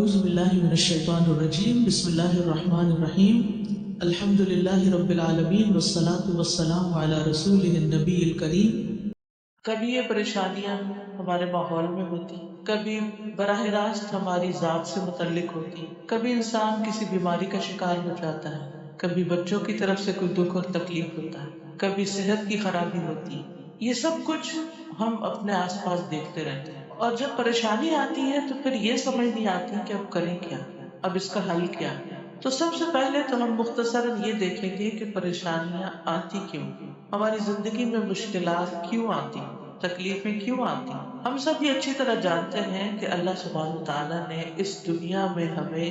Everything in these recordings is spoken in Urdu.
اعوذ باللہ من الشیطان الرجیم بسم اللہ الرحمن الرحیم الحمد للہ رب العالمین والصلاة والسلام علی رسولہ النبی الکریم۔ کبھی یہ پریشانیاں ہمارے ماحول میں ہوتی، کبھی براہ راست ہماری ذات سے متعلق ہوتی، کبھی انسان کسی بیماری کا شکار ہو جاتا ہے، کبھی بچوں کی طرف سے کوئی دکھ اور تکلیف ہوتا ہے، کبھی صحت کی خرابی ہوتی ہے۔ یہ سب کچھ ہم اپنے آس پاس دیکھتے رہتے ہیں، اور جب پریشانی آتی ہے تو پھر یہ سمجھ نہیں آتی کہ اب کریں کیا، اب اس کا حل کیا۔ تو سب سے پہلے تو ہم مختصراً یہ دیکھیں گے کہ پریشانیاں آتی کیوں، ہماری زندگی میں مشکلات کیوں آتی، تکلیفیں کیوں آتی۔ ہم سب یہ اچھی طرح جانتے ہیں کہ اللہ سبحانہ وتعالیٰ نے اس دنیا میں ہمیں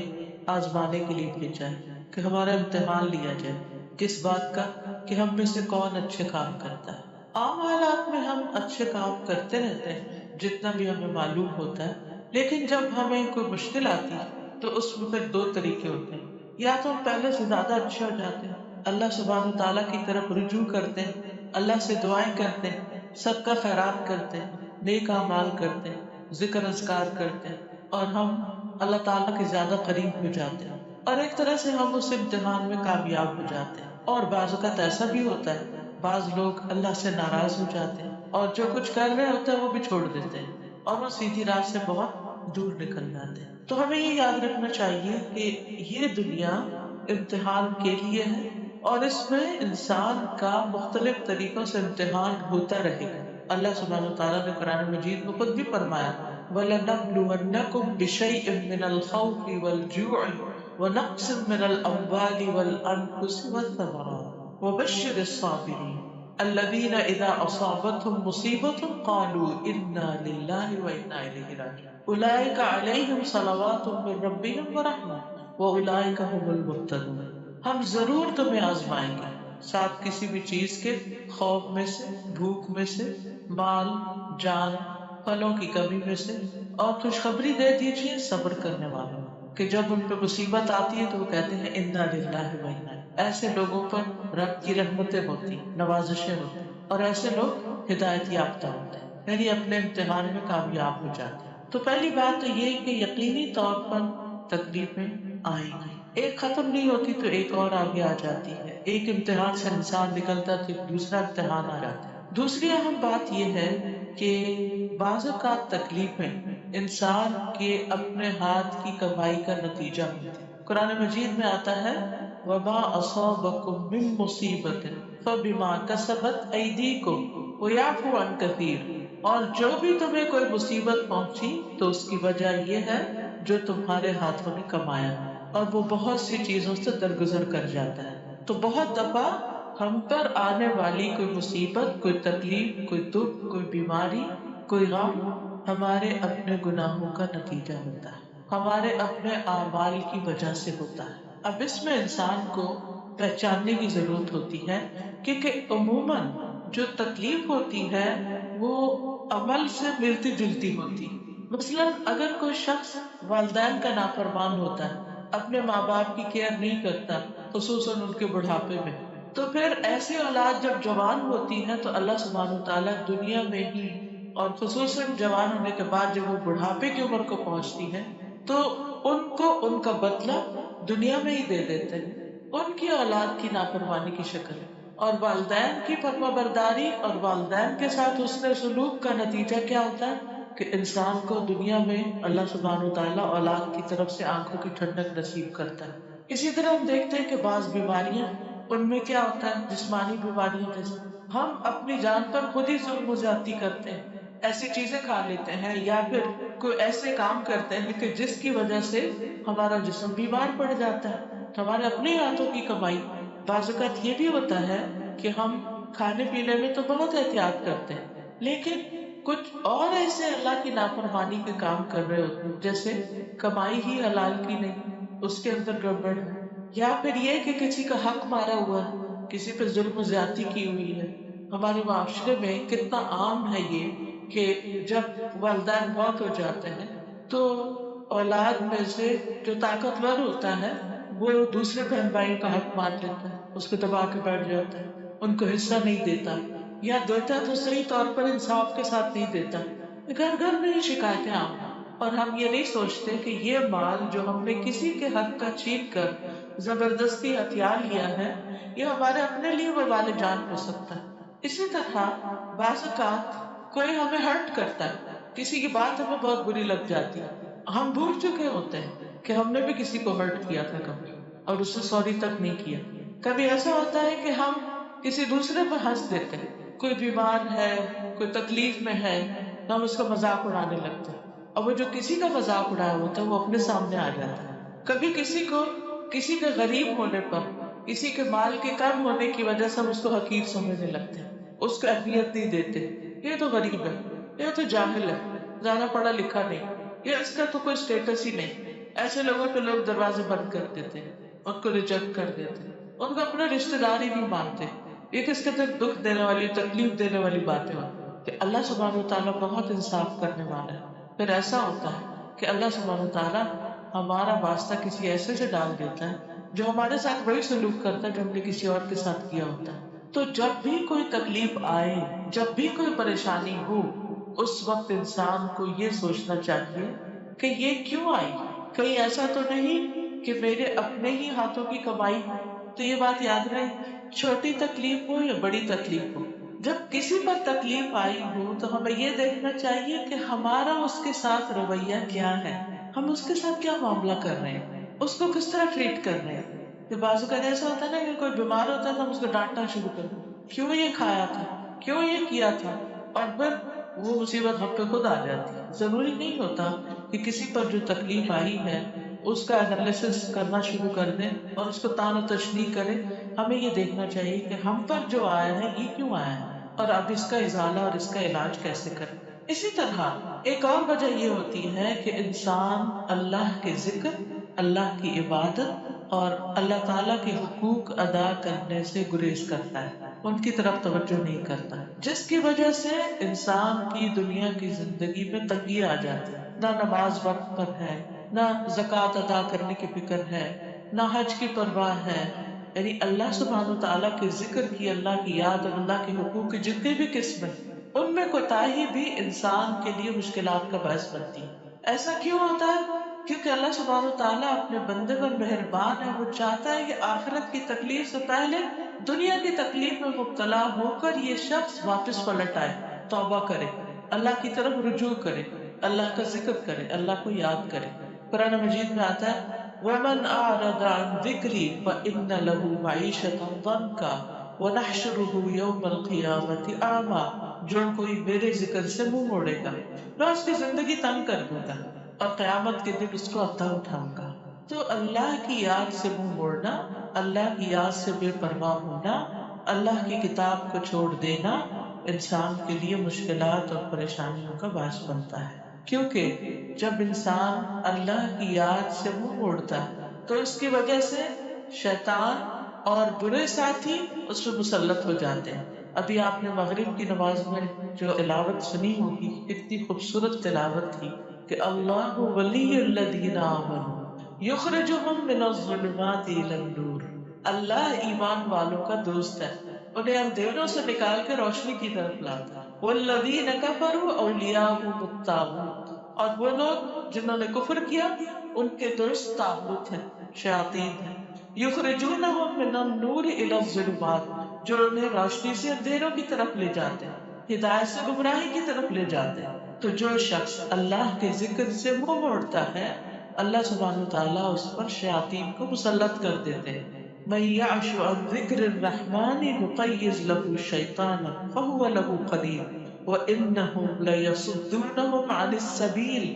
آزمانے کے لیے بھیجا ہے، کہ ہمارا امتحان لیا جائے۔ کس بات کا؟ کہ ہم میں سے کون اچھے کام کرتا ہے۔ عام حالات میں ہم اچھے کام کرتے رہتے ہیں جتنا بھی ہمیں معلوم ہوتا ہے، لیکن جب ہمیں کوئی مشکل آتی ہے تو اس میں پھر دو طریقے ہوتے ہیں۔ یا تو ہم پہلے سے زیادہ اچھے ہو جاتے ہیں، اللہ سبحانہ تعالیٰ کی طرف رجوع کرتے ہیں، اللہ سے دعائیں کرتے ہیں، سب کا خیرات کرتے ہیں، نیک اعمال کرتے ہیں، ذکر اذکار کرتے ہیں، اور ہم اللہ تعالیٰ کے زیادہ قریب ہو جاتے ہیں، اور ایک طرح سے ہم اس امتحان میں کامیاب ہو جاتے ہیں۔ اور بعض اوقات ایسا بھی ہوتا ہے، بعض لوگ اللہ سے ناراض ہو جاتے ہیں اور جو کچھ کر رہے ہوتے ہیں وہ بھی چھوڑ دیتے ہیں، اور وہ سیدھی راہ سے بہت دور نکل جاتے ہیں۔ تو ہمیں یہ یاد رکھنا چاہیے کہ یہ دنیا امتحان کے لیے ہے، اور اس میں انسان کا مختلف طریقوں سے امتحان ہوتا رہے گا۔ اللہ سبحانہ وتعالیٰ نے قرآن مجید میں خود بھی فرمایا وَلَنَبْلُوَنَّكُمْ بِشَيْءٍ مِّنَ الْخَوْفِ وَالْجُوعِ وَنَقْصٍ مِّنَ الْأَمْوَالِ وَالْأَنفُسِ وَالثَّمَرَاتِ وَبَشِّرِ الصَّابِرِينَ الذين اذا اصابتهم مصيبة قالوا انا لله وانا اليه راجعون اولئك عليهم صلوات من ربهم ورحمة واولئك هم المهتدون۔ ہم ضرور تمہیں آزمائیں گے، ساتھ کسی بھی چیز کے، خوف میں سے، بھوک میں سے، مال، جان، پھلوں کی کمی میں سے، اور خوشخبری دے دیجیے صبر کرنے والوں کو کہ جب ان پہ مصیبت آتی ہے تو وہ کہتے ہیں انا للہ و انا۔ ایسے لوگوں پر رب کی رحمتیں ہوتی، نوازشیں ہوتی، اور ایسے لوگ ہدایت یافتہ ہوتے ہیں، یعنی اپنے امتحان میں کامیاب ہو جاتے ہیں۔ تو پہلی بات تو یہ کہ یقینی طور پر تکلیفیں آئیں گی، ایک ختم نہیں ہوتی تو ایک اور آگے آ جاتی ہے، ایک امتحان سے انسان نکلتا تو ایک دوسرا امتحان آ جاتا ہے۔ دوسری اہم بات یہ ہے کہ بعض اوقات تکلیفیں انسان کے اپنے ہاتھ کی کمائی کا نتیجہ ہوتی۔ قرآن مجید میں آتا ہے وَمَا أَصَابَكُم مِّن مُّصِيبَةٍ فَبِمَا كَسَبَتْ أَيْدِيكُمْ وَيَعْفُو عَن كَثِيرٍ، اور جو بھی تمہیں کوئی مصیبت پہنچی تو اس کی وجہ یہ ہے جو تمہارے ہاتھوں نے کمایا، اور وہ بہت سی چیزوں سے درگزر کر جاتا ہے۔ تو بہت دفعہ ہم پر آنے والی کوئی مصیبت، کوئی تکلیف، کوئی دکھ، کوئی بیماری، کوئی غم ہمارے اپنے گناہوں کا نتیجہ ہوتا ہے، ہمارے اپنے اعمال کی وجہ سے ہوتا ہے۔ اب اس میں انسان کو پہچاننے کی ضرورت ہوتی ہے کیونکہ عموماً جو تکلیف ہوتی ہے وہ عمل سے ملتی جلتی ہوتی۔ مثلاً اگر کوئی شخص والدین کا نافرمان ہوتا ہے، اپنے ماں باپ کی کیئر نہیں کرتا، خصوصاً ان کے بڑھاپے میں، تو پھر ایسی اولاد جب جوان ہوتی ہے تو اللہ سبحانہ وتعالیٰ دنیا میں ہی، اور خصوصاً جوان ہونے کے بعد جب وہ بڑھاپے کی عمر کو پہنچتی ہے تو ان کو ان کا بدلہ دنیا میں ہی دے دیتے ہیں، ان کی اولاد کی نافرمانی کی شکل میں۔ اور والدین کی فرما برداری اور والدین کے ساتھ حسن سلوک کا نتیجہ کیا ہوتا ہے کہ انسان کو دنیا میں اللہ سبحانہ وتعالیٰ اولاد کی طرف سے آنکھوں کی ٹھنڈک نصیب کرتا ہے۔ اسی طرح ہم دیکھتے ہیں کہ بعض بیماریاں، ان میں کیا ہوتا ہے، جسمانی بیماریاں جیسے ہم اپنی جان پر خود ہی ظلم و زیادتی کرتے ہیں، ایسی چیزیں کھا لیتے ہیں یا پھر کوئی ایسے کام کرتے ہیں کہ جس کی وجہ سے ہمارا جسم بیمار پڑ جاتا ہے، ہمارے اپنے ہاتھوں کی کمائی۔ بعض اوقات یہ بھی ہوتا ہے کہ ہم کھانے پینے میں تو بہت احتیاط کرتے ہیں، لیکن کچھ اور ایسے اللہ کی نافرمانی کے کام کر رہے ہوتے ہیں، جیسے کمائی ہی حلال کی نہیں، اس کے اندر گڑبڑ ہے، یا پھر یہ کہ کسی کا حق مارا ہوا ہے، کسی پہ ظلم و زیادتی کی ہوئی ہے۔ ہمارے معاشرے میں کتنا عام ہے یہ کہ جب والدین بہت ہو جاتے ہیں تو اولاد میں سے جو طاقتور ہوتا ہے وہ دوسرے بہن بھائیوں کا حق مان لیتا ہے، اس کو دبا کے بیٹھ جاتا ہے، ان کو حصہ نہیں دیتا، یا دیتا تو صحیح طور پر انصاف کے ساتھ نہیں دیتا۔ گھر گھر میں یہ شکایتیں عام ہیں، اور ہم یہ نہیں سوچتے کہ یہ مال جو ہم نے کسی کے حق کا چھین کر زبردستی ہتھیار لیا ہے، یہ ہمارے اپنے لیے وبال جان ہو سکتا ہے۔ اسی طرح بعض اوقات کوئی ہمیں ہرٹ کرتا ہے، کسی کی بات ہمیں بہت بری لگ جاتی ہے، ہم بھول چکے ہوتے ہیں کہ ہم نے بھی کسی کو ہرٹ کیا تھا کبھی اور اس سے سوری تک نہیں کیا۔ کبھی ایسا ہوتا ہے کہ ہم کسی دوسرے پہ ہنس دیتے ہیں، کوئی بیمار ہے، کوئی تکلیف میں ہے تو ہم اس کا مذاق اڑانے لگتے ہیں، اور وہ جو کسی کا مذاق اڑایا ہوتا ہے وہ اپنے سامنے آ جاتا ہے۔ کبھی کسی کو کسی کے غریب ہونے پر، کسی کے مال کے کم ہونے کی وجہ سے ہم اس کو حقیر سمجھنے لگتے ہیں، اس کو اہمیت نہیں دیتے، یہ تو غریب ہے، یہ تو جاہل ہے، زیادہ پڑھا لکھا نہیں، یہ اس کا تو کوئی اسٹیٹس ہی نہیں۔ ایسے لوگوں پہ لوگ دروازے بند کر دیتے ہیں، ان کو ریجیکٹ کر دیتے ہیں، ان کو اپنا رشتہ دار ہی نہیں مانتے۔ یہ کس کے تک دکھ دینے والی، تکلیف دینے والی باتیں ہوتی کہ اللہ سبحانہ وتعالیٰ بہت انصاف کرنے والا ہے۔ پھر ایسا ہوتا ہے کہ اللہ سبحانہ وتعالیٰ ہمارا واسطہ کسی ایسے سے ڈال دیتا ہے جو ہمارے ساتھ وہی سلوک کرتا ہے جو ہم نے کسی اور کے ساتھ کیا ہوتا ہے۔ تو جب بھی کوئی تکلیف آئے، جب بھی کوئی پریشانی ہو، اس وقت انسان کو یہ سوچنا چاہیے کہ یہ کیوں آئی، کہیں ایسا تو نہیں کہ میرے اپنے ہی ہاتھوں کی کمائی ہو۔ تو یہ بات یاد رہے، چھوٹی تکلیف ہو یا بڑی تکلیف ہو، جب کسی پر تکلیف آئی ہو تو ہمیں یہ دیکھنا چاہیے کہ ہمارا اس کے ساتھ رویہ کیا ہے، ہم اس کے ساتھ کیا معاملہ کر رہے ہیں، اس کو کس طرح ٹریٹ کر رہے ہیں۔ کہ بعض اوقات ایسا ہوتا ہے نا کہ کوئی بیمار ہوتا ہے تو ہم اس کو ڈانٹنا شروع کر دیں، کیوں یہ کھایا تھا، کیوں یہ کیا تھا، اور پھر وہ مصیبت ہم پہ خود آ جاتی ہے۔ ضروری نہیں ہوتا کہ کسی پر جو تکلیف آئی ہے اس کا انالیسس کرنا شروع کر دیں اور اس کو تان و تشنیع کریں۔ ہمیں یہ دیکھنا چاہیے کہ ہم پر جو آیا ہے یہ کیوں آیا ہے، اور اب اس کا ازالہ اور اس کا علاج کیسے کریں۔ اسی طرح ایک اور وجہ یہ ہوتی ہے کہ انسان اللہ کے ذکر، اللہ کی عبادت اور اللہ تعالیٰ کے حقوق ادا کرنے سے گریز کرتا ہے، ان کی طرف توجہ نہیں کرتا، جس کی وجہ سے انسان کی دنیا کی زندگی میں تنگی آ جاتی، نہ نماز وقت پر ہے، نہ زکوٰۃ ادا کرنے کی فکر ہے، نہ حج کی پرواہ ہے، یعنی اللہ سبحانہ تعالیٰ کے ذکر کی، اللہ کی یاد اور اللہ کے حقوق کی جتنی بھی قسمیں، ان میں کوتاہی بھی انسان کے لیے مشکلات کا باعث بنتی ہے۔ ایسا کیوں ہوتا ہے؟ کیونکہ اللہ سبحانہ تعالیٰ اپنے بندے پر مہربان ہے، وہ چاہتا ہے کہ آخرت کی تکلیف سے پہلے دنیا کی تکلیف میں مبتلا ہو کر یہ شخص واپس پلٹ آئے، توبہ کرے، اللہ کی طرف رجوع کرے، اللہ کا ذکر کرے، اللہ کو یاد کرے۔ قرآن مجید میں آتا ہے وَمَنْ أَعْرَضَ عَنْ ذِكْرِي فَإِنَّ لَهُ مَعِيشَةً ضَنْكَ وَنَحْشُرُهُ يَوْمَ الْقِيَامَةِ أَعْمَى، جو کوئی میرے ذکر سے منہ موڑے گا میں اس کی زندگی تنگ کر دوں گا اور قیامت کے دن اس کو اندھا اٹھاؤں گا۔ تو اللہ کی یاد سے منہ موڑنا، اللہ کی یاد سے بے پرواہ ہونا، اللہ کی کتاب کو چھوڑ دینا انسان کے لیے مشکلات اور پریشانیوں کا باعث بنتا ہے، کیونکہ جب انسان اللہ کی یاد سے منہ موڑتا ہے تو اس کی وجہ سے شیطان اور برے ساتھی اس پہ مسلط ہو جاتے ہیں۔ ابھی آپ نے مغرب کی نماز میں جو تلاوت سنی ہوگی، کتنی خوبصورت تلاوت تھی کہ اللہ ولی الذین آمنوا یخرجہم من الظلمات الی النور، اللہ ایمان والوں کا دوست ہے، انہیں اندھیروں سے نکال کے روشنی کی طرف لاتا ہے۔ والذین کفروا اولیاءہم الطاغوت، اور وہ لوگ جنہوں نے کفر کیا ان کے دوست طاغوت ہیں، شیاطین ہیں۔ یخرجونہم من النور الی الظلمات، جو انہیں روشنی سے اندھیروں کی طرف لے جاتے ہیں، ہدایت سے گمراہی کی طرف لے جاتے ہیں۔ تو جو شخص اللہ کے ذکر سے منہ موڑتا ہے اللہ سبحانہ تعالیٰ اس پر شیاطین کو مسلط کر دیتے ہیں۔ من یعش عن ذکر الرحمن نقیض له الشیطان فهو له قرین وانہم لیصدونہم عن السبیل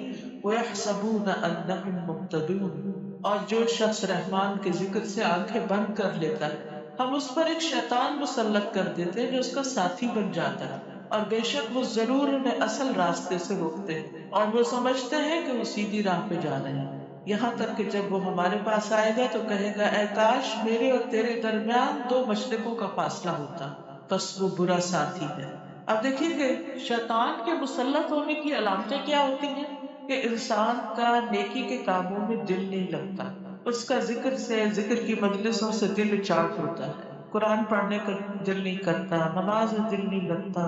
ویحسبون انہم مہتدون، اور جو شخص رحمان کے ذکر سے آنکھیں بند کر لیتا ہے ہم اس پر ایک شیطان مسلط کر دیتے ہیں جو اس کا ساتھی بن جاتا ہے، اور بے شک وہ ضرور انہیں اصل راستے سے روکتے ہیں اور وہ سمجھتے ہیں کہ وہ سیدھی راہ پہ جا رہے ہیں۔ یہاں تک کہ جب وہ ہمارے پاس آئے گا تو کہے گا اے کاش میرے اور تیرے درمیان دو مشرقوں کا فاصلہ ہوتا، بس وہ برا ساتھی ہے۔ اب دیکھیے کہ شیطان کے مسلط ہونے کی علامتیں کیا ہوتی ہیں کہ انسان کا نیکی کے کاموں میں دل نہیں لگتا، اس کا ذکر سے، ذکر کی مجلسوں سے دل اچاٹ ہوتا ہے، قرآن پڑھنے کا دل نہیں کرتا، نماز میں دل نہیں لگتا،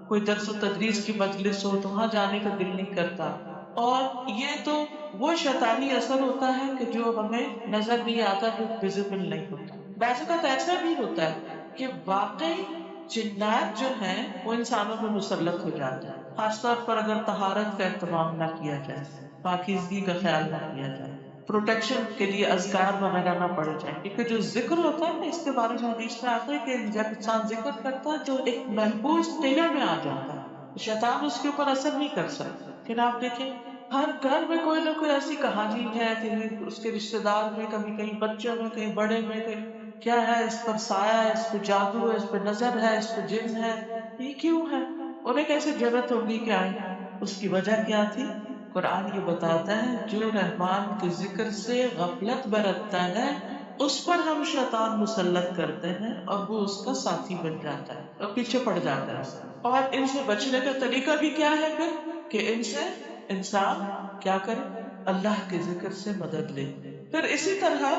کوئی درس و تدریس کی مجلس ہو تو وہاں جانے کا دل نہیں کرتا، اور یہ تو وہ شیطانی اثر ہوتا ہے کہ جو ہمیں نظر نہیں آتا، جو ویزیبل نہیں ہوتا۔ بعض اوقات ایسا بھی ہوتا ہے کہ واقعی جنات جو ہیں وہ انسانوں میں مسلط ہو جاتے ہیں، خاص طور پر اگر طہارت کا اہتمام نہ کیا جائے، پاکیزگی کا خیال نہ کیا جائے، پروٹیکشن کے لیے اذکار وغیرہ نہ پڑے جائیں، کیونکہ جو ذکر ہوتا ہے نا، اس کے بارے میں حدیث میں آتا ہے کہ جب انسان ذکر کرتا ہے تو ایک محفوظ قلعے میں آ جاتا ہے، شیطان اس کے اوپر اثر نہیں کر سکتا۔ لیکن آپ دیکھیں ہر گھر میں کوئی نہ کوئی ایسی کہانی ہے، کہیں اس کے رشتے دار میں، کبھی کہیں بچوں میں، کہیں بڑے میں، کہیں کیا ہے، اس پر سایہ ہے، اس پہ جادو ہے، اس پہ نظر ہے، اس پہ جن ہے۔ یہ کیوں ہے؟ انہیں کیسے ضرورت ہوگی کہ آئیں؟ اس کی وجہ کیا تھی؟ قرآن یہ بتاتا ہے جو رحمان کے ذکر سے غفلت برتتا ہے اس پر ہم شیطان مسلط کرتے ہیں اور وہ اس کا ساتھی بن جاتا ہے اور پیچھے پڑ جاتا ہے۔ اور ان سے بچنے کا طریقہ بھی کیا ہے پھر؟ کہ ان سے انسان کیا کرے؟ اللہ کے ذکر سے مدد لے۔ پھر اسی طرح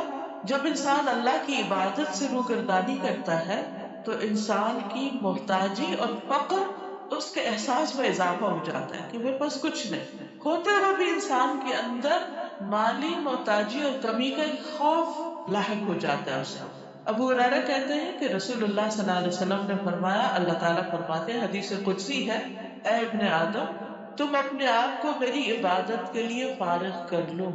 جب انسان اللہ کی عبادت سے روگردانی کرتا ہے تو انسان کی محتاجی اور فقر، اس کے احساس میں اضافہ ہو جاتا ہے کہ میرے پاس کچھ نہیں ہوتے ہوئے بھی انسان کے اندر مالی محتاجی اور کمی کا ایک خوف لاحق ہو جاتا ہے اسے۔ ابو ہریرہ کہتے ہیں کہ رسول اللہ صلی اللہ علیہ وسلم نے فرمایا، اللہ تعالیٰ فرماتے ہیں، حدیث قدسی ہے، اے ابن آدم، تم اپنے آپ کو میری عبادت کے لیے فارغ کر لو،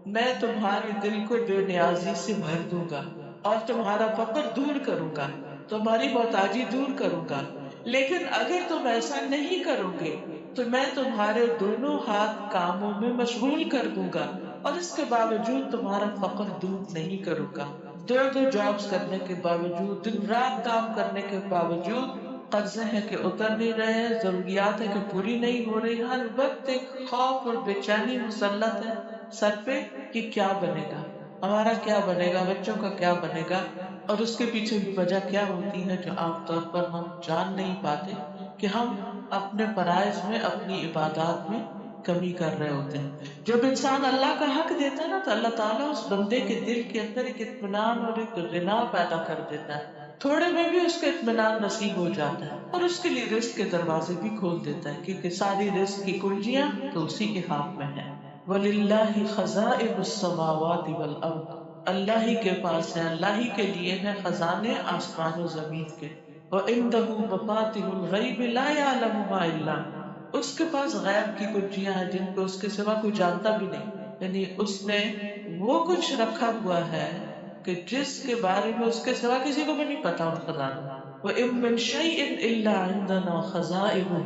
میں تمہارے دل کو بے نیازی سے بھر دوں گا اور تمہارا فقر دور کروں گا، تمہاری محتاجی دور کروں گا۔ لیکن اگر تم ایسا نہیں کرو گے تو میں تمہارے دونوں ہاتھ کاموں میں مشغول کر دوں گا اور اس کے باوجود تمہارا فقر دور نہیں کروں گا۔ دو دو جابس کرنے کے باوجود، دن رات کام کرنے کے باوجود قرضے ہیں کہ اتر نہیں رہے، ضروریات ہے کہ پوری نہیں ہو رہی، ہر وقت ایک خوف اور بے چینی مسلط ہے سر پہ کہ کیا بنے گا، ہمارا کیا بنے گا، بچوں کا کیا بنے گا۔ اور اس کے پیچھے بھی وجہ کیا ہوتی ہے جو عام طور پر ہم جان نہیں پاتے کہ ہم اپنے فرائض میں، اپنی عبادات میں کمی کر رہے ہوتے ہیں۔ جب انسان اللہ کا حق دیتا ہے نا تو اللہ تعالیٰ اس بندے کے دل کے اندر ایک اطمینان اور ایک غنا پیدا کر دیتا ہے، تھوڑے میں بھی اس کا اطمینان نصیب ہو جاتا ہے اور اس کے لیے رزق کے دروازے بھی کھول دیتا ہے، کیونکہ ساری رزق کی کنجیاں تو اسی کے ہاتھ میں ہیں۔ وَلِلَّهِ خَزَائِنُ السَّمَاوَاتِ وَالْأَرْضِ، اللہ ہی کے پاس ہے، اللہ ہی کے لیے ہے خزانے آسمان و زمین کے۔ وَعِندَهُ مَفَاتِحُ الْغَيْبِ لَا يَعْلَمُهَا إِلَّا هُوَ، اس کے پاس غیب کی کنجیاں ہیں جن کو اس کے سوا کوئی جانتا بھی نہیں، یعنی اس نے وہ کچھ رکھا ہوا ہے کہ جس کے بارے میں اس کے سوا کسی کو بھی نہیں پتا ان خزانوں۔ وَإِن مِّن شَيْءٍ إِلَّا عِندَنَا خَزَائِنُهُ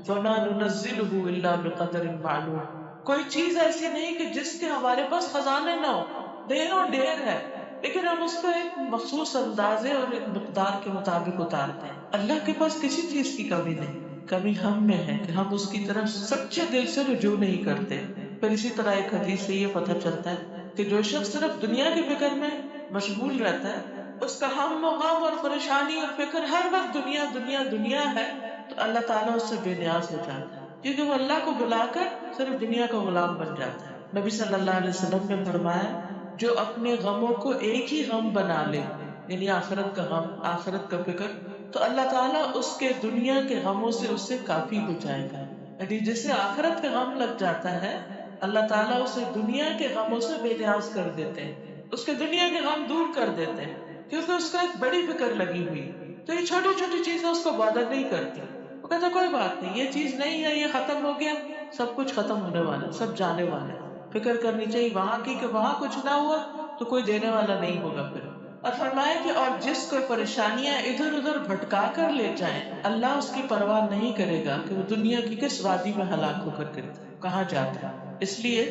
وَمَا نُنَزِّلُهُ إِلَّا بِقَدَرٍ مَّعْلُومٍ، کوئی چیز ایسی نہیں کہ جس کے ہمارے پاس خزانے نہ ہو، ڈھیروں ڈھیر ہے، لیکن ہم اس کو ایک مخصوص اندازے اور ایک مقدار کے مطابق اتارتے ہیں۔ اللہ کے پاس کسی چیز کی کمی نہیں، کمی ہم میں ہے کہ ہم اس کی طرف سچے دل سے رجوع نہیں کرتے۔ پھر اسی طرح ایک حدیث سے یہ پتہ چلتا ہے کہ جو شخص صرف دنیا کی فکر میں مشغول رہتا ہے، اس کا ہم و غم اور پریشانی اور فکر ہر وقت دنیا دنیا دنیا ہے، تو اللہ تعالیٰ اس سے بے نیاز ہو جاتا ہے، کیونکہ وہ اللہ کو بلا کر صرف دنیا کا غلام بن جاتا ہے۔ نبی صلی اللہ علیہ وسلم نے فرمایا، جو اپنے غموں کو ایک ہی غم بنا لے، یعنی آخرت کا غم، آخرت کا فکر، تو اللہ تعالیٰ اس کے دنیا کے غموں سے اس سے کافی ہو جائے گا۔ یعنی جسے آخرت کا غم لگ جاتا ہے، اللہ تعالیٰ اسے دنیا کے غموں سے بے نیاز کر دیتے ہیں، اس کے دنیا کے غم دور کر دیتے ہیں، کیونکہ اس کا ایک بڑی فکر لگی ہوئی، تو یہ چھوٹی چھوٹی چیزیں اس کو بادر نہیں کرتی۔ وہ کہتا کوئی بات نہیں، یہ چیز نہیں ہے، یہ ختم ہو گیا، سب کچھ ختم ہونے والا ہے، سب جانے والا ہے۔ فکر کرنی چاہیے وہاں کی کہ وہاں کچھ نہ ہوا تو کوئی دینے والا نہیں ہوگا پھر۔ اور فرمایا کہ اور جس کو پریشانیاں ادھر ادھر بھٹکا کر لے جائیں، اللہ اس کی پرواہ نہیں کرے گا کہ وہ دنیا کی کس وادی میں ہلاک ہو کر گرتا ہے، کہاں جاتا ہے۔ اس لیے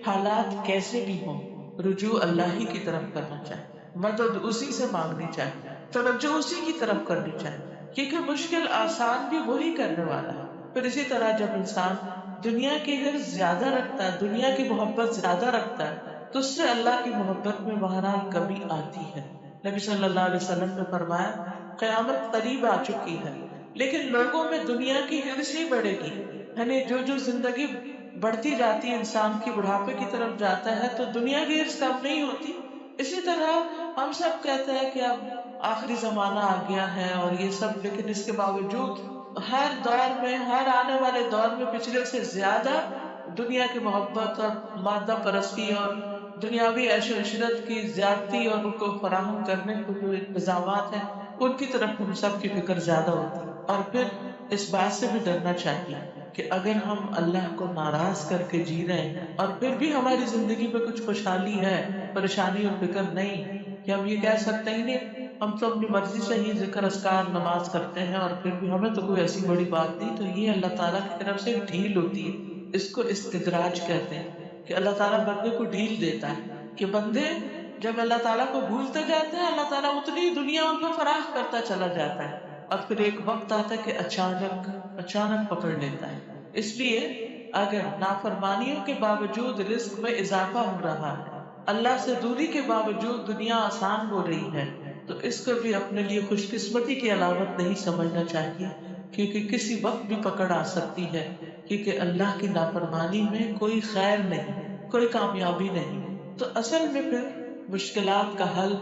حالات کیسے بھی ہوں، رجوع اللہ ہی کی طرف کرنا چاہیے، مدد اسی سے مانگنی چاہیے، توجہ اسی کی طرف کرنی چاہیے، کیونکہ مشکل آسان بھی وہی کرنے والا ہے۔ پھر اسی طرح جب انسان دنیا کی حرص زیادہ رکھتا ہے، دنیا کی محبت زیادہ رکھتا ہے، تو اس سے اللہ کی محبت میں بہرحال کمی آتی ہے۔ نبی صلی اللہ علیہ وسلم نے فرمایا، قیامت قریب آ چکی ہے، لیکن لوگوں میں دنیا کی حرص ہی بڑھے گی، یعنی جو زندگی بڑھتی جاتی ہے، انسان کی بڑھاپے کی طرف جاتا ہے تو دنیا کی حرص کم نہیں ہوتی۔ اسی طرح ہم سب کہتے ہیں کہ اب آخری زمانہ آ گیا ہے اور یہ سب، لیکن اس کے باوجود ہر دور میں، ہر آنے والے دور میں پچھلے سے زیادہ دنیا کی محبت اور مادہ پرستی اور دنیاوی عیش و عشرت کی زیادتی اور ان کو فراہم کرنے کے جو انتظامات ہیں ان کی طرف ہم سب کی فکر زیادہ ہوتی ہے۔ اور پھر اس بات سے بھی ڈرنا چاہیے کہ اگر ہم اللہ کو ناراض کر کے جی رہے ہیں اور پھر بھی ہماری زندگی میں کچھ خوشحالی ہے، پریشانی اور فکر نہیں، کہ ہم یہ کہہ سکتے ہی نہیں ہم تو اپنی مرضی سے ہی ذکر اذکار نماز کرتے ہیں اور پھر بھی ہمیں تو کوئی ایسی بڑی بات نہیں، تو یہ اللہ تعالیٰ کی طرف سے ایک ڈھیل ہوتی ہے۔ اس کو استدراج کہتے ہیں کہ اللہ تعالیٰ بندے کو ڈھیل دیتا ہے کہ بندے جب اللہ تعالیٰ کو بھولتے جاتے ہیں اللہ تعالیٰ اتنی دنیا ان کو فراخ کرتا چلا جاتا ہے اور پھر ایک وقت آتا ہے کہ اچانک پکڑ لیتا ہے۔ اس لیے اگر نافرمانیوں کے باوجود رزق میں اضافہ ہو رہا ہے، اللہ سے دوری کے باوجود دنیا آسان ہو رہی ہے، تو اس کو بھی اپنے لیے خوش قسمتی کی علامت نہیں سمجھنا چاہیے، کیونکہ کسی وقت بھی پکڑ آ سکتی ہے، کیونکہ اللہ کی نافرمانی میں کوئی خیر نہیں، کوئی کامیابی نہیں۔ تو اصل میں پھر مشکلات کا حل،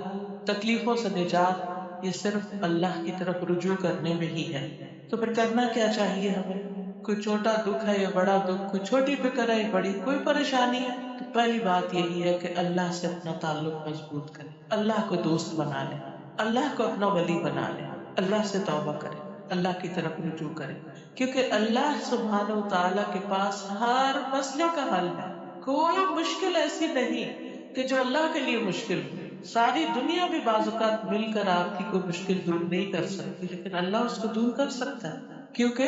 تکلیفوں سے نجات، یہ صرف اللہ کی طرف رجوع کرنے میں ہی ہے۔ تو پھر کرنا کیا چاہیے ہمیں؟ کوئی چھوٹا دکھ ہے یا بڑا دکھ، کوئی چھوٹی فکر ہے یا بڑی کوئی پریشانی ہے، تو پہلی بات یہی ہے کہ اللہ سے اپنا تعلق مضبوط کرے، اللہ کو دوست بنا لے، اللہ کو اپنا ولی بنا لے، اللہ سے توبہ کرے، اللہ کی طرف رجوع کرے، کیونکہ اللہ سبحانہ و تعالیٰ کے پاس ہر مسئلے کا حل ہے۔ کوئی مشکل ایسی نہیں کہ جو اللہ کے لیے مشکل ہو۔ ساری دنیا بھی بعض اوقات مل کر آپ کی کوئی مشکل دور نہیں کر سکتی، لیکن اللہ اس کو دور کر سکتا ہے، کیونکہ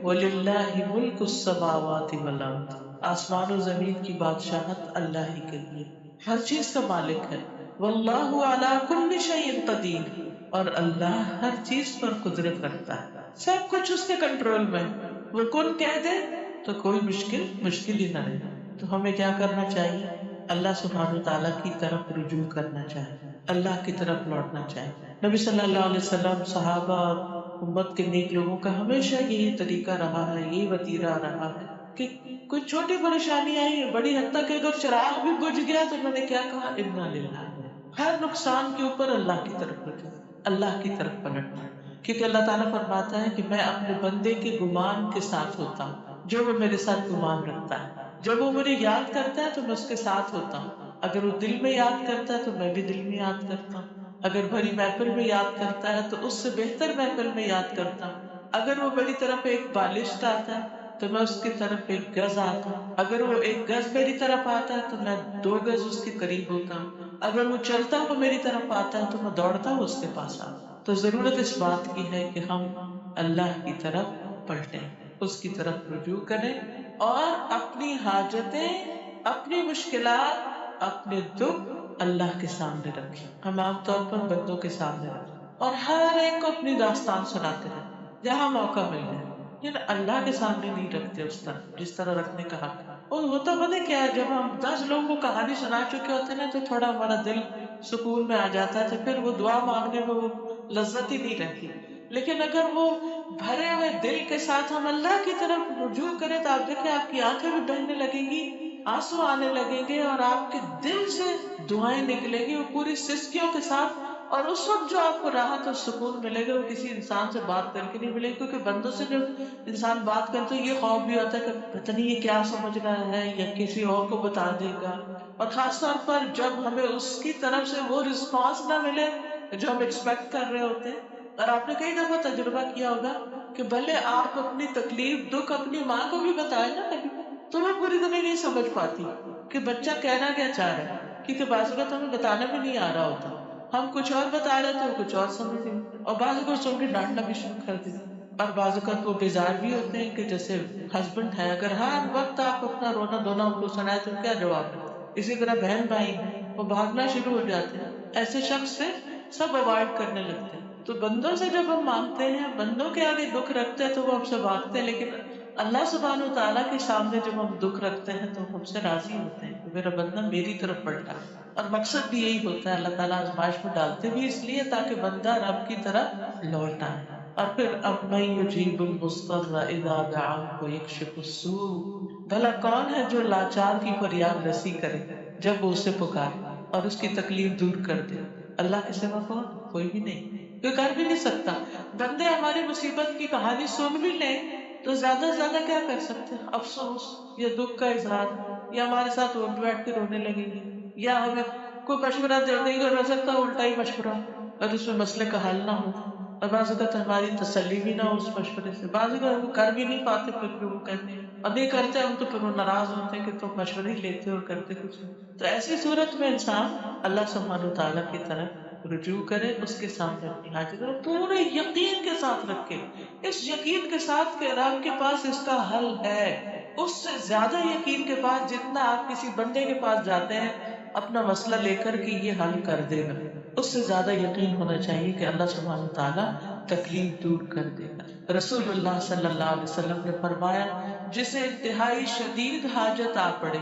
وَلِلَّهِ مُلْكُ السَّمَاوَاتِ وَالْأَرْضِ، آسمان و زمین کی بادشاہت اللہ ہی کے لیے، ہر چیز کا مالک ہے۔ وَاللَّهُ عَلَى كُلِّ شَيْءٍ قَدِيرٌ، اور اللہ ہر چیز پر قدرت رکھتا ہے، سب کچھ اس کے کنٹرول میں، وہ کن کہہ دے تو کوئی مشکل ہی نہ رہے۔ تو ہمیں کیا کرنا چاہیے؟ اللہ سبحانہ تعالیٰ کی طرف رجوع کرنا چاہیے، اللہ کی طرف لوٹنا چاہیے۔ نبی صلی اللہ علیہ وسلم، صحابہ اور امت کے نیک لوگوں کا ہمیشہ یہی طریقہ رہا ہے، یہی وتیرہ رہا ہے کہ کوئی چھوٹی پریشانی آئی ہے، بڑی حد تک کہ اگر چراغ بھی بجھ گیا تو انہوں نے کیا کہا؟ انا للہ، ہر نقصان کے اوپر اللہ کی طرف رجوع، اللہ کی طرف پلٹنا، کیونکہ اللہ تعالیٰ فرماتا ہے کہ میں اپنے بندے کے گمان کے ساتھ ہوتا ہوں، جو وہ میرے ساتھ گمان رکھتا ہے، جب وہ مجھے یاد کرتا ہے تو میں اس کے ساتھ ہوتا ہوں، اگر وہ دل میں یاد کرتا ہے تو میں بھی دل میں یاد کرتا ہوں، اگر بھری محفل میں یاد کرتا ہے تو اس سے بہتر محفل میں یاد کرتا ہوں، اگر وہ میری طرف ایک بالشت آتا ہے تو میں اس کی طرف ایک گز آتا ہوں، اگر وہ ایک گز میری طرف آتا ہے تو میں 2 گز اس کے قریب ہوتا ہوں، اگر وہ چلتا ہوا میری طرف آتا ہے تو میں دوڑتا ہوں اس کے پاس آتا ہوں۔ تو ضرورت اس بات کی ہے کہ ہم اللہ کی طرف پلٹیں، اس کی طرف رجوع کریں اور اپنی حاجتیں، اپنی مشکلات، اپنے دکھ اللہ کے سامنے رکھیں۔ ہم عام طور پر بندوں کے سامنے رکھیں اور ہر ایک کو اپنی داستان سناتے رہیں جہاں موقع مل جائے، لیکن اللہ کے سامنے نہیں رکھتے اس طرح جس طرح رکھنے کا حق ہے۔ اور ہوتا پتہ کیا ہے، جب ہم 10 لوگوں کو کہانی سنا چکے ہوتے ہیں نا تو تھوڑا ہمارا دل سکون میں آ جاتا ہے، تو پھر وہ دعا مانگنے میں وہ لذت ہی نہیں رہتی۔ لیکن اگر وہ بھرے ہوئے دل کے ساتھ ہم اللہ کی طرف رجوع کریں تو آپ دیکھیں آپ کی آنکھیں بھی بہنے لگیں گی، آنسو آنے لگیں گے اور آپ کے دل سے دعائیں نکلیں گی وہ پوری سستیوں کے ساتھ، اور اس وقت جو آپ کو راحت اور سکون ملے گا وہ کسی انسان سے بات کر کے نہیں ملے گا، کیونکہ بندوں سے جب انسان بات کرتے تو یہ خوف بھی ہوتا ہے کہ پتہ نہیں یہ کیا سمجھ رہا ہے یا کسی اور کو بتا دے گا، اور خاص طور پر جب ہمیں اس کی طرف سے وہ رسپانس نہ ملے جو ہم ایکسپیکٹ کر رہے ہوتے ہیں۔ اور آپ نے کئی دفعہ تجربہ کیا ہوگا کہ بھلے آپ اپنی تکلیف دکھ اپنی ماں کو بھی بتائیں نا کبھی، تو وہ پوری طرح نہیں سمجھ پاتی کہ بچہ کہنا کیا چاہ رہا ہے، کیونکہ بعض اوقات ہمیں بتانا بھی نہیں آ رہا ہوتا، ہم کچھ اور بتا رہے تھے وہ کچھ اور سمجھ گئے، اور بعض اوقات سن کے ڈانٹنا بھی شروع کر دیتے، اور بعض اوقات وہ بیزار بھی ہوتے ہیں کہ جیسے ہسبینڈ ہے، اگر ہر وقت آپ اپنا رونا دھونا ان کو سنائے تو کیا جواب ہے، اسی طرح بہن بھائی ہیں وہ بھاگنا شروع ہو جاتے ہیں، ایسے شخص سے سب اوائڈ کرنے لگتے ہیں۔ تو بندوں سے جب ہم مانگتے ہیں، بندوں کے آگے دکھ رکھتے ہیں تو وہ ہم سے بھاگتے ہیں، لیکن اللہ سبحانہ و تعالیٰ کے سامنے جب ہم دکھ رکھتے ہیں تو ہم سے راضی ہوتے ہیں کہ میرا بندہ میری طرف پلٹا ہے، اور مقصد بھی یہی ہوتا ہے، اللہ تعالیٰ آزمائش میں ڈالتے بھی اس لیے تاکہ بندہ رب کی طرف لوٹ آئے۔ اور پھر اَمَّن يُجِيبُ الْمُضْطَرَّ إِذَا دَعَاهُ وَيَكْشِفُ السُّوءَ، بھلا کون ہے جو لاچار کی فریاد رسی کرے جب وہ اسے پکارے اور اس کی تکلیف دور کر دے؟ اللہ کے سوا کون؟ کوئی بھی نہیں، کوئی کر بھی نہیں سکتا۔ بندے ہماری مصیبت کی کہانی سن بھی لیں تو زیادہ سے زیادہ کیا کر سکتے ہیں؟ افسوس یا دکھ کا اظہار، یا ہمارے ساتھ اٹھ بیٹھ کے رونے لگیں گے، یا ہمیں کوئی مشورہ نہیں کر سکتا، الٹا ہی مشورہ، اور اس میں مسئلے کا حل نہ ہو، اور بعض اوقات ہماری تسلی بھی نہ ہو اس مشورے سے، بعض اوقات وہ کر بھی نہیں پاتے، پھر بھی وہ کہتے ہیں، اور نہیں کرتے ہم تو پھر وہ ناراض ہوتے ہیں کہ تم مشورے ہی لیتے اور کرتے کچھ نہیں۔ تو ایسی صورت میں انسان اللہ سبحانہ تعالیٰ کی طرف رجوع کرے، اس کے سامنے اپنی حاجت اور پورے یقین کے ساتھ رکھے، اس یقین کے ساتھ کہ رب کے پاس اس کا حل ہے، اس سے زیادہ یقین کے پاس جتنا آپ کسی بندے کے پاس جاتے ہیں اپنا مسئلہ لے کر کہ یہ حل کر دے گا، اس سے زیادہ یقین ہونا چاہیے کہ اللہ سبحانہ تعالیٰ تکلیف دور کر دے گا۔ رسول اللہ صلی اللہ علیہ وسلم نے فرمایا، جسے انتہائی شدید حاجت آ پڑے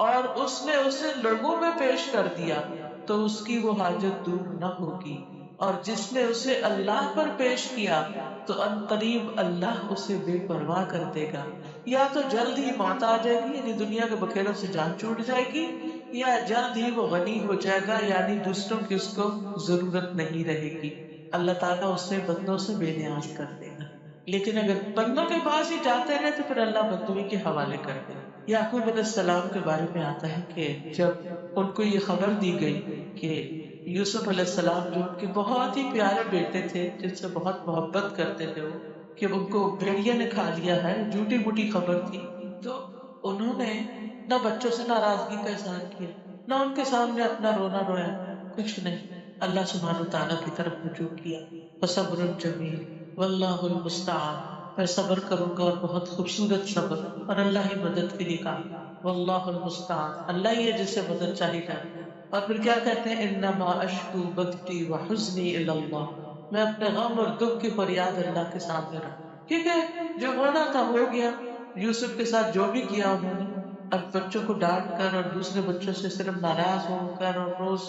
اور اس نے اسے لوگوں میں پیش کر دیا تو اس کی وہ حاجت دور نہ ہوگی، اور جس نے اسے اللہ پر پیش کیا تو ان قریب اللہ اسے بے پرواہ کر دے گا، یا تو جلد ہی موت آ جائے گی یعنی دنیا کے بکھیروں سے جان چھوٹ جائے گی، یا جلد ہی وہ غنی ہو جائے گا یعنی دوسروں کی اس کو ضرورت نہیں رہے گی، اللہ تعالیٰ اس سے بندوں سے بے نیاز کر دے گا۔ لیکن اگر بندوں کے پاس ہی جاتے رہے تو پھر اللہ بندوں کے حوالے کر دے گا۔ یعقوب علیہ السلام کے بارے میں آتا ہے کہ جب ان کو یہ خبر دی گئی کہ یوسف علیہ السلام جو ان کے بہت ہی پیارے بیٹے تھے، جن سے بہت محبت کرتے تھے وہ، کہ ان کو بھیڑیا نے کھا لیا ہے، جھوٹی موٹی خبر تھی، تو انہوں نے نہ بچوں سے ناراضگی کا اظہار کیا، نہ ان کے سامنے اپنا رونا رویا، کچھ نہیں، اللہ سبحانہ تعالیٰ کی طرف رجوع کیا۔ فصبر جمیل واللہ المستعان، میں صبر کروں گا اور بہت خوبصورت صبر، اور اللہ ہی مدد کے لیے کام، واللہ المستعان، اللہ ہی ہے جس سے مدد چاہی جائے۔ اور پھر کیا کہتے ہیں، انما اشکو بثی وحزنی الی اللہ، میں اپنے غم اور دکھ کی فریاد اللہ کے سامنے رکھ، کیونکہ جو ہونا تھا ہو گیا، یوسف کے ساتھ جو بھی کیا انہوں نے، اب بچوں کو ڈانٹ کر اور دوسرے بچوں سے صرف ناراض ہو کر اور روز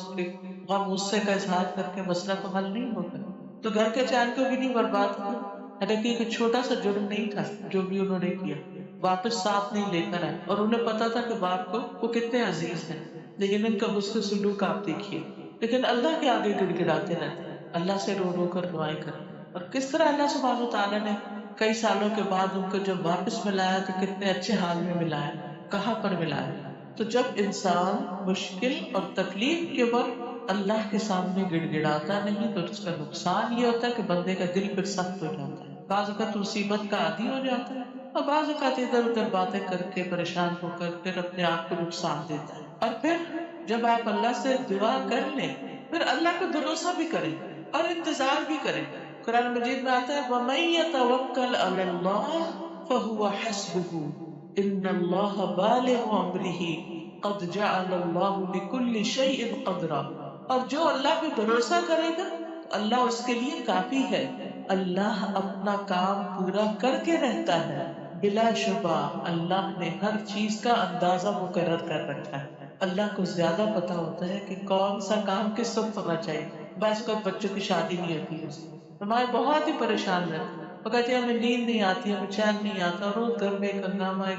غم غصے کا اظہار کر کے مسئلہ تو حل نہیں ہوگا، تو گھر کے چین کو بھی نہیں برباد کیا، حالانکہ ایک چھوٹا سا جرم نہیں تھا جو بھی انہوں نے کیا، واپس ساتھ نہیں لے کر آئے، اور انہیں پتا تھا کہ باپ کو وہ کتنے عزیز ہیں، لیکن ان کا حسن سلوک آپ دیکھیے، لیکن اللہ کے آگے گڑ گڑاتے رہتے، اللہ سے رو رو کر دعائیں کرتے، اور کس طرح اللہ سبحانہ تعالیٰ نے کئی سالوں کے بعد ان کو جب واپس ملایا تو کتنے اچھے حال میں ملایا، کہاں پر ملایا۔ تو جب انسان مشکل اور تکلیف کے وقت اللہ کے سامنے گڑ گڑاتا نہیں تو اس کا نقصان یہ ہوتا ہے کہ بندے کا دل پھر سخت ہو جاتا ہے، بعض اوقات مصیبت کا عادی ہو جاتا ہے، اور بعض اوقات ادھر ادھر باتیں کر کے پریشان ہو کر پھر اپنے آپ کو نقصان دیتا ہے۔ اور پھر جب آپ اللہ سے دعا کر لیں پھر اللہ پہ بھروسہ بھی کریں اور انتظار بھی کریں۔ قرآن مجید میں آتا ہے وَمَن يَتَوَكَّلْ عَلَى اللَّهِ فَهُوَ حَسْبُهُ إِنَّ اللَّهَ بَالِغُ أَمْرِهِ قَدْ جَعَلَ اللَّهُ لِكُلِّ شَيْءٍ قَدْرًا، اور جو اللہ پہ بھروسہ کرے گا تو اللہ اس کے لیے کافی ہے، اللہ اپنا کام پورا کر کے رہتا ہے، بلا شبہ اللہ نے ہر چیز کا اندازہ مقرر کر رکھا ہے، اللہ کو زیادہ پتا ہوتا ہے کہ کون سا کام کس وقت ہونا چاہیے۔ بعض کو بچوں کی شادی نہیں ہوتی ہے، ہمارے بہت ہی پریشان رہتے، وہ کہتے ہیں ہمیں نیند نہیں آتی، ہمیں چین نہیں آتا، روز گھر میں ایک ہنگامہ،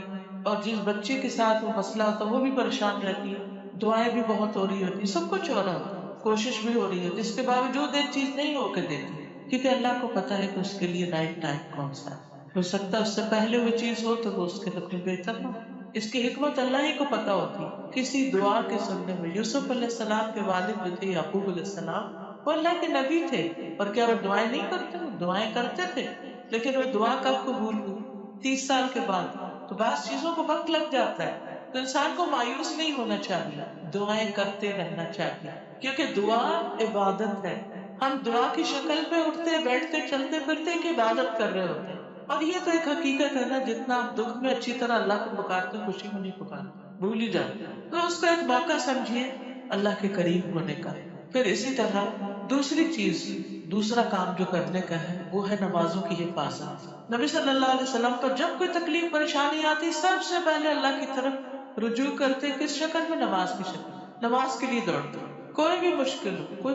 اور جس بچے کے ساتھ وہ مسئلہ ہوتا ہے وہ بھی پریشان رہتی ہے، دعائیں بھی بہت ہو رہی ہوتی، سب کچھ ہو رہا ہوتا، کوشش بھی ہو رہی ہوتی، اس کے باوجود ایک چیز نہیں ہو کے دیتی، کیونکہ اللہ کو پتا ہے کہ اس کے لیے رائٹ ٹائم کون سا ہے، ہو سکتا ہے اس سے پہلے وہ چیز ہو تو وہ اس کے حق میں بہتر نہ ہو، اس کی حکمت اللہ ہی کو پتا ہوتی۔ کسی دعا کے سننے میں یوسف علیہ السلام کے والد جو تھے یعقوب علیہ السلام، وہ اللہ کے نبی تھے، اور کیا وہ دعائیں نہیں کرتے؟ وہ دعائیں کرتے تھے، لیکن وہ دعا کب قبول ہوئی؟ 30 سال کے بعد۔ تو بعض چیزوں کو وقت لگ جاتا ہے، تو انسان کو مایوس نہیں ہونا چاہیے، دعائیں کرتے رہنا چاہیے، کیونکہ دعا عبادت ہے، ہم دعا کی شکل میں اٹھتے بیٹھتے چلتے پھرتے ایک عبادت کر رہے ہوتے ہیں، اور یہ تو ایک حقیقت ہے نا، جتنا آپ دکھ میں اچھی طرح اللہ کو پکارتے خوشی میں نہیں پکارتے، بھول ہی جاتے، تو اس کو ایک موقع سمجھیے اللہ کے قریب ہونے کا۔ پھر اسی طرح دوسری چیز، دوسرا کام جو کرنے کا ہے وہ ہے نمازوں کی حفاظت۔ نبی صلی اللہ علیہ وسلم پر جب کوئی تکلیف پریشانی آتی سب سے پہلے اللہ کی طرف رجوع کرتے، کس شکل میں؟ نماز کی شکل، نماز کے لیے دوڑتے، کوئی بھی مشکل ہو، کوئی